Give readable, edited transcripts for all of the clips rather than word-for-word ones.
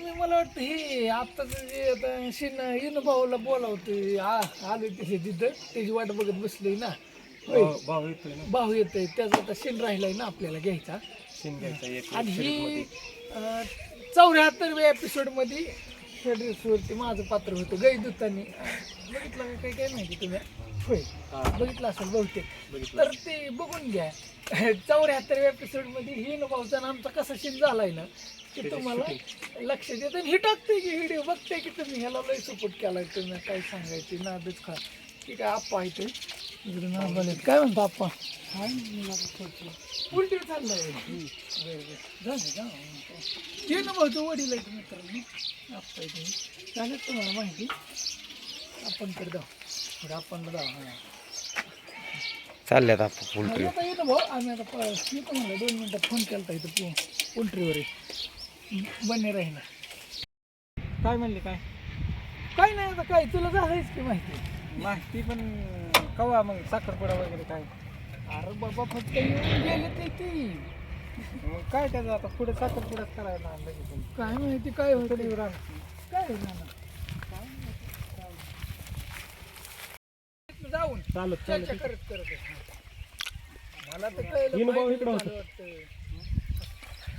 मला वाटतं हे आत्ताच जे आता भाऊला बोलावतोय आलोय त्याच्या तिथं त्याची वाट बघत बसलोय ना. होय, भाऊ येतोय ना. भाऊ येतोय त्याचा आता शिन राहिलाय ना आपल्याला घ्यायचा. सीन घ्यायचा एक आणि सिरीजमध्ये. ही 74व्या एपिसोडमध्ये ड्रेसवरती माझं पात्र होतं गै दुतानी. बघितलं का काय काय माहिती तुम्ही? होय, बघितलं असेल बहुतेक. बघितलं. तर ते बघून घ्या. 74व्या एपिसोडमध्ये ही भाऊचा आणि आमचा कसा सीन झालाय ना की तुम्हाला लक्ष देत ही टाकते की व्हिडिओ बघते की तुम्ही ह्याला लय सपोर्ट केलाय. तुम्ही काय सांगायचे नादच खा की काय आप्पा आहे ते इकडे ना बोले काय म्हणतो आप्पा? उलटी चाललंय. झालं का हे ना भाऊ वडील आहेत मित्रांनी आप्पा आहे तुम्ही झालं तुम्हाला माहिती आपण तर जाऊ आपण जाऊ. हां चालल्यात आपण पोल्ट्री. आता येतो भाऊ आम्ही आता येतो मला 2 मिनिटात फोन केला इथं पोल्ट्रीवर बने राहीना. काय म्हणले काय काय नाही आता काय तुला झालंयच की माहिती पण कवा मग साखरपुडा वगैरे काय? अरे बाबा फक्त येऊन गेले ते ती मग काय त्याचं आता पुढे साखरपुडाच करायला लागलं. काय माहिती काय होतं काय झालं जाऊन चालत चर्चा चालत करत करत मला तर कळलं येणं भाऊ माहिती इकडं झालं होतं. वाटतं.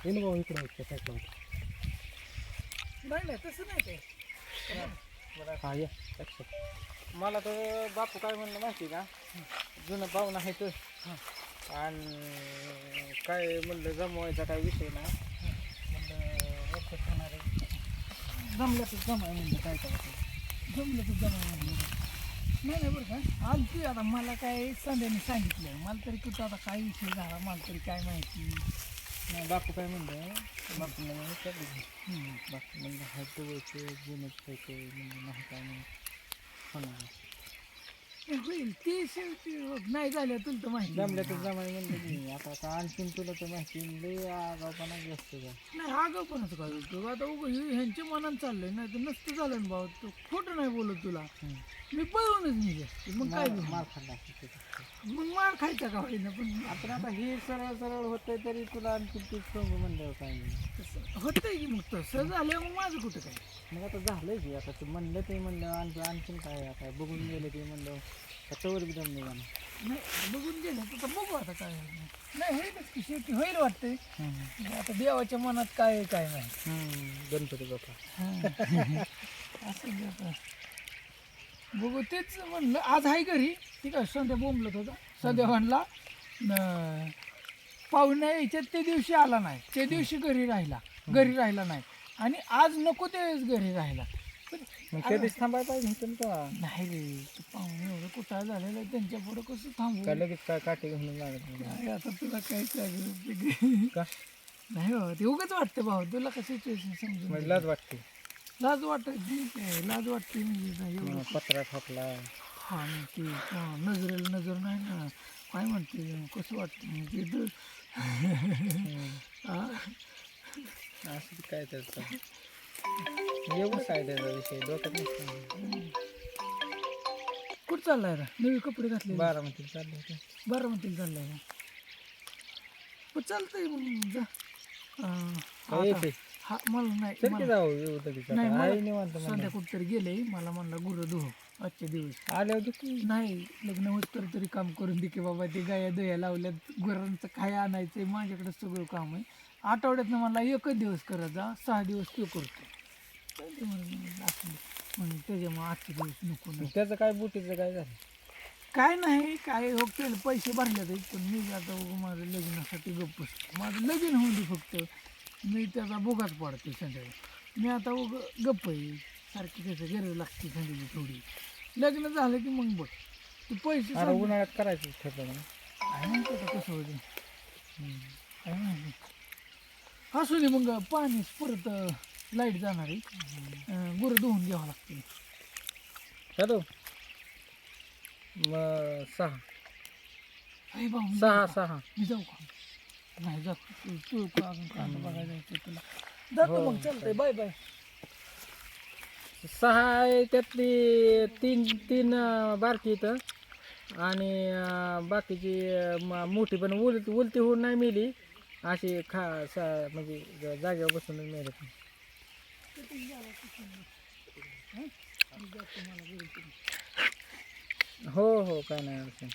येणं भाऊ इकडं होतं साईडला. नाही तसं नाही काय हा या लक्षात. मला तर बापू काय म्हणलं माहिती का, जुनं पाहुण आहे तर आणि काय म्हणलं जमवायचा काय विषय नाही म्हणलं एकच होणार आहे. जमल्यातच जमाय म्हणलं काय करायचं जमल्यातच जमाय म्हणलं नाही बरं का आलती आता मला काय संध्याने सांगितलं मला तरी कुठं आता काय विषय झाला मला तरी काय माहिती नाही. बापू काय म्हणलं, बापू बापू म्हणलं हा जवळचं जुनंच खायचं म्हणजे नाही काय नाही होणार. होईल ते शेवटी नाही झालं तुला तर माहिती जमल्या तर जमाय म्हणलं की आता आणखीन तुला तर माहिती लय आगाऊपणा जास्त झाला. नाही आगाऊपणाच काय बोलतो आता ह्यांच्या मनात चाललंय नाही तर नसतं झालं ना भाऊ तो खोटं नाही बोलत तुला मी पळूनच निघे मग काय मार खाल्ला मग मार खायचा का होईना पण आपण आता हे सरळ सरळ होतंय तरी तुला आणखी ते सोंग म्हणल्यावर काय नाही. होतंय की मग तसं झालं मग माझं कुठं काय मग आता झालंय की आता तू म्हणलं ते म्हणलं आणखीन काय आता बघून गेलं ते म्हणलं त्याच्यावर बी दम निघाला. नाही बघून गेलं तर बघू आता काय नाही होईलच की शेवटी होईल वाटतंय आता देवाच्या मनात काय आहे काय नाही गणपती बाप्पा असं आता बघू तेच म्हणलं आज आहे घरी ठीक आहे. संध्या बोंबलत होता संध्या म्हणला पाहुण्या यायच्यात ते दिवशी आला नाही त्या दिवशी घरी राहिला नाही आणि आज नको त्यावेळेस घरी राहिला पण कधीच थांबायला पाहिजे तुमचा नाही रे ते पाहुणे एवढं कुठं झालेलं आहे त्यांच्या पुढं कसं थांबू काय लगेच काय काटे घेऊन लागत नाही आता तुला काय सांगू का नाही हो ते उगाच वाटतं भाऊ तुला कसं सिच्युएशन समजून म्हणजे लाज वाटते. लाज वाटते लाज वाटते म्हणजे नाही एवढं पत्रा थापला हा मग ते नजरेला नजर नाही ना काय म्हणते कसं वाटतं मग ते असं काय त्याचं एवढं काय त्याचा विषय डोक्यात नसतं. कुठं चाललाय रा नवी कपडे घातले बारामतीला चाललं होतं. बारामतीला चाललाय का चालतंय मग जा येते हा मला नाही चल की जाऊ येऊ लगेच नाही आता. आई मला निवांत संध्या म्हणलं कुठंतरी गेले मला म्हणला गुरं धुव आजच्या दिवस आल्यावर दुखी नाही लग्न होत तरी काम करून दे की बाबा ते गाया दह्या लावल्यात गुरांचं काय आणायचंय माझ्याकडे सगळं काम आहे. आठवड्यातनं मला एकच दिवस करत जा 6 दिवस तो करतो म्हणून त्याच्यामुळे आजचे दिवस नको नाही. त्याचं काय बुटीचं काय झालं काय नाही काय हो केलं पैसे भरले आहेत पण मी आता माझं लग्नासाठी गप्प बसतो माझं लगीन होऊन दे फक्त मी त्याचा बोगाच पडते संध्याकाळी मी आता गप्प आहे सारखी त्याचं गरज लागते संध्याची थोडी लग्न झालं की मग बघ तू पैसे उन्हाळ्यात करायचं ठरलं ना. काय माहिती आता कसं होते काय माहिती असू दे मग पाणी परत लाईट जाणार आहे गुरं धुवून घ्यावं लागते हॅलो मग 6 अरे भाऊ 6 मी जाऊ का नाही जात तू अजून कांदा बघायला जायचं तुला जातो मग चालतंय बाय बाय 6 आहे त्यातली तीन बारकी इथं आणि बाकीची मोठी पण उलटी होऊन नाही मेली अशी म्हणजे जागेवर बसून मेली. कटिंग झालं मी जातो मला घरी करून. हो हो काय नाही अडचण.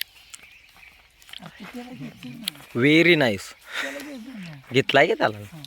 आता त्याला घ्यायचं ना व्हेरी नाईस. त्याला घ्यायचं ना घेतलाय की त्याला? हां